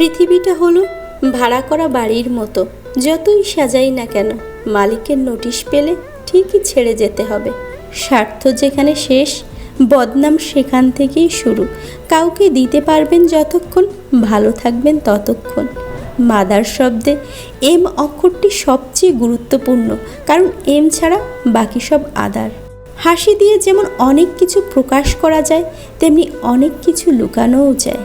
পৃথিবীটা হলো ভাড়া করা বাড়ির মতো। যতই সাজাই না কেন, মালিকের নোটিশ পেলে ঠিকই ছেড়ে যেতে হবে। স্বার্থ যেখানে শেষ, বদনাম সেখান থেকেই শুরু। কাউকে দিতে পারবেন যতক্ষণ, ভালো থাকবেন ততক্ষণ। মাদার শব্দে এম অক্ষরটি সবচেয়ে গুরুত্বপূর্ণ, কারণ এম ছাড়া বাকি সব আদার। হাসি দিয়ে যেমন অনেক কিছু প্রকাশ করা যায়, তেমনি অনেক কিছু লুকানোও যায়।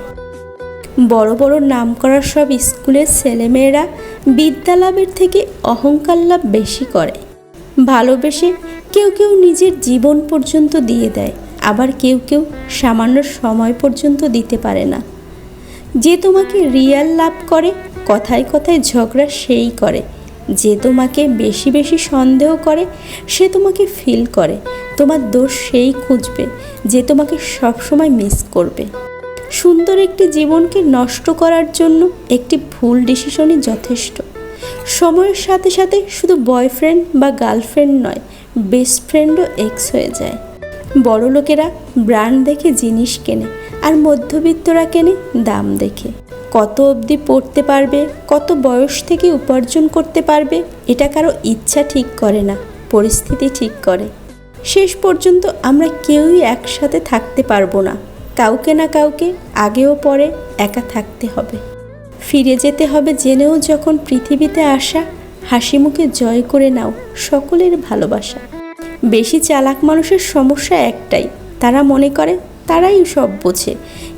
বড় বড় নাম করা সব স্কুলের ছেলেমেয়েরা বিদ্যালাভের থেকে অহংকার লাভ বেশি করে। ভালোবেসে কেউ কেউ নিজের জীবন পর্যন্ত দিয়ে দেয়, আবার কেউ কেউ সামান্য সময় পর্যন্ত দিতে পারে না। যে তোমাকে রিয়াল লাভ করে, কথায় কথায় ঝগড়া সেই করে। যে তোমাকে বেশি বেশি সন্দেহ করে, সে তোমাকে ফিল করে। তোমার দোষ সেই খুঁজবে যে তোমাকে সবসময় মিস করবে। সুন্দর একটি জীবনকে নষ্ট করার জন্য একটি ভুল ডিসিশনই যথেষ্ট। সময়ের সাথে সাথে শুধু বয়ফ্রেন্ড বা গার্লফ্রেন্ড নয়, বেস্ট ফ্রেন্ডও এক্স হয়ে যায়। বড় লোকেরা ব্র্যান্ড দেখে জিনিস কেনে, আর মধ্যবিত্তরা কেনে দাম দেখে। কত অবধি পড়তে পারবে, কত বয়স থেকে উপার্জন করতে পারবে, এটা কারো ইচ্ছা ঠিক করে না, পরিস্থিতি ঠিক করে। শেষ পর্যন্ত আমরা কেউই একসাথে থাকতে পারবো না। কাউকে না কাউকে আগেও পরে একা থাকতে হবে। ফিরে যেতে হবে জেনেও যখন পৃথিবীতে আসা, হাসি মুখে জয় করে নাও সকলের ভালোবাসা। বেশি চালাক মানুষের সমস্যা একটাই, তারা মনে করে তারাই সব বোঝে,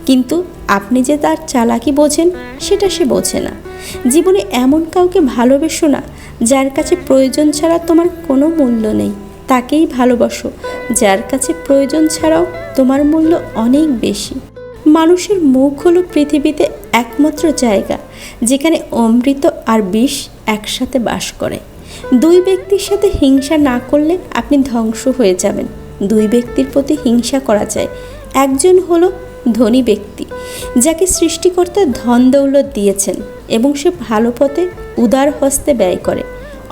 কিন্তু আপনি যে তার চালাকি বোঝেন সেটা সে বোঝে না। জীবনে এমন কাউকে ভালোবেসো না যার কাছে প্রয়োজন ছাড়া তোমার কোনো মূল্য নেই। তাকেই ভালোবাসো যার কাছে প্রয়োজন ছাড়াও তোমার মূল্য অনেক বেশি। মানুষের মুখ হলো পৃথিবীতে একমাত্র জায়গা যেখানে অমৃত আর বিষ একসাথে বাস করে। দুই ব্যক্তির সাথে হিংসা না করলে আপনি ধ্বংস হয়ে যাবেন। দুই ব্যক্তির প্রতি হিংসা করা যায়। একজন হলো ধনী ব্যক্তি, যাকে সৃষ্টিকর্তা ধন দৌলত দিয়েছেন এবং সে ভালো পথে উদার হস্তে ব্যয় করে।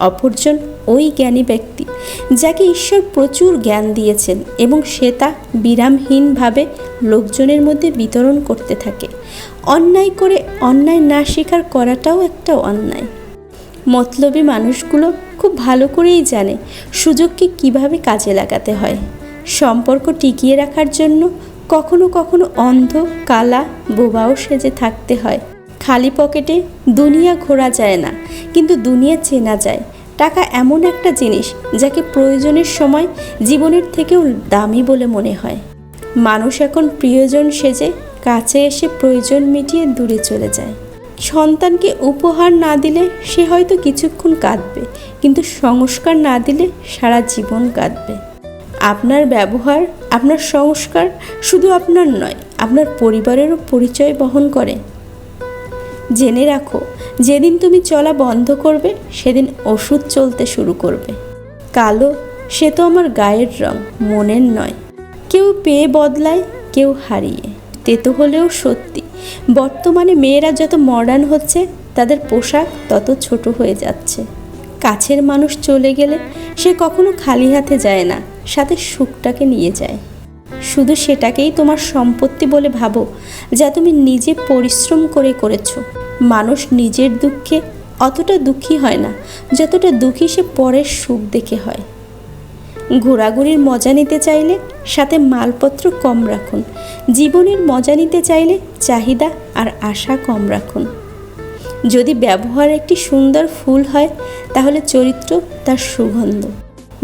অপরজন ওই জ্ঞানী ব্যক্তি, যাকে ঈশ্বর প্রচুর জ্ঞান দিয়েছেন এবং সে তা বিরামহীনভাবে লোকজনের মধ্যে বিতরণ করতে থাকে। অন্যায় করে অন্যায় না স্বীকার করাটাও একটা অন্যায়। মতলবী মানুষগুলো খুব ভালো করেই জানে সুযোগকে কিভাবে কাজে লাগাতে হয়। সম্পর্ক টিকিয়ে রাখার জন্য কখনো কখনো অন্ধ, কালা, বোবাও সেজে থাকতে হয়। খালি পকেটে দুনিয়া ঘোরা যায় না, কিন্তু দুনিয়া চেনা যায়। টাকা এমন একটা জিনিস যাকে প্রয়োজনের সময় জীবনের থেকেও দামি বলে মনে হয়। মানুষ এখন প্রিয়জন সেজে কাছে এসে প্রয়োজন মিটিয়ে দূরে চলে যায়। সন্তানকে উপহার না দিলে সে হয়তো কিছুক্ষণ কাঁদবে, কিন্তু সংস্কার না দিলে সারা জীবন কাঁদবে। আপনার ব্যবহার, আপনার সংস্কার শুধু আপনার নয়, আপনার পরিবারেরও পরিচয় বহন করে। জেনে রাখো, যেদিন তুমি চলা বন্ধ করবে সেদিন ওষুধ চলতে শুরু করবে। কালো সে তো আমার গায়ের রং, মনের নয়। কেউ পেয়ে বদলায়, কেউ হারিয়ে। তেতো হলেও সত্যি, বর্তমানে মেয়েরা যত মডার্ন হচ্ছে, তাদের পোশাক তত ছোট হয়ে যাচ্ছে। কাছের মানুষ চলে গেলে সে কখনো খালি হাতে যায় না, সাথে সুখটাকে নিয়ে যায়। শুধু সেটাকেই তোমার সম্পত্তি বলে ভাবো যা তুমি নিজে পরিশ্রম করে করেছো। মানুষ নিজের দুঃখে অতটা দুঃখী হয় না যতটা দুঃখী সে পরের সুখ দেখে হয়। ঘোরাঘুরির মজা নিতে চাইলে সাথে মালপত্র কম রাখুন। জীবনের মজা নিতে চাইলে চাহিদা আর আশা কম রাখুন। যদি ব্যবহার একটি সুন্দর ফুল হয়, তাহলে চরিত্র তার সুগন্ধ।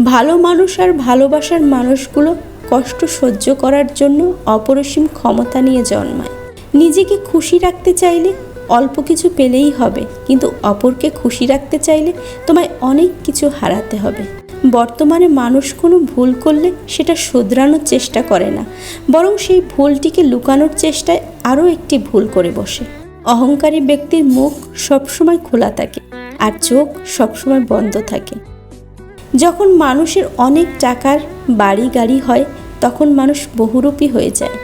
ভালো মানুষ আর ভালোবাসার মানুষগুলো কষ্ট সহ্য করার জন্য অপরিসীম ক্ষমতা নিয়ে জন্মায়। নিজেকে খুশি রাখতে চাইলে অল্প কিছু পেলেই হবে, কিন্তু অপরকে খুশি রাখতে চাইলে তোমায় অনেক কিছু হারাতে হবে। বর্তমানে মানুষ কোনো ভুল করলে সেটা শোধরানোর চেষ্টা করে না, বরং সেই ভুলটিকে লুকানোর চেষ্টায় আরও একটি ভুল করে বসে। অহংকারী ব্যক্তির মুখ সবসময় খোলা থাকে আর চোখ সবসময় বন্ধ থাকে। যখন মানুষের অনেক টাকার বাড়ি গাড়ি হয়, তখন মানুষ বহুরূপী হয়ে যায়।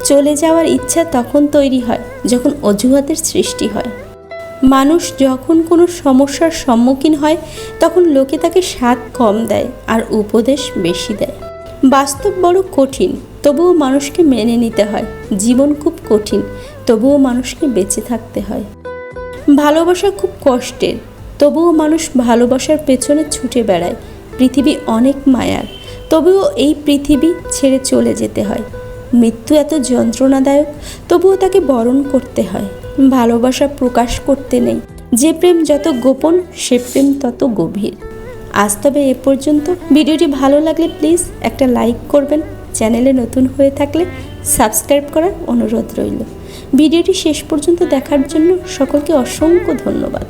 চলে যাওয়ার ইচ্ছা তখন তৈরি হয় যখন অজুহাতের সৃষ্টি হয়। মানুষ যখন কোনো সমস্যার সম্মুখীন হয়, তখন লোকে তাকে স্বাদ কম দেয় আর উপদেশ বেশি দেয়। বাস্তব বড় কঠিন, তবুও মানুষকে মেনে নিতে হয়। জীবন খুব কঠিন, তবুও মানুষকে বেঁচে থাকতে হয়। ভালোবাসা খুব কষ্টের, তবুও মানুষ ভালোবাসার পেছনে ছুটে বেড়ায়। পৃথিবী অনেক মায়ার, তবুও এই পৃথিবী ছেড়ে চলে যেতে হয়। মৃত্যু এত যন্ত্রণাদায়ক, তবুও তাকে বরণ করতে হয়। ভালোবাসা প্রকাশ করতে নেই, যে প্রেম যত গোপন সে প্রেম তত গভীর। আজ তবে এ পর্যন্ত। ভিডিওটি ভালো লাগলে প্লিজ একটা লাইক করবেন, চ্যানেলে নতুন হয়ে থাকলে সাবস্ক্রাইব করার অনুরোধ রইল। ভিডিওটি শেষ পর্যন্ত দেখার জন্য সকলকে অসংখ্য ধন্যবাদ।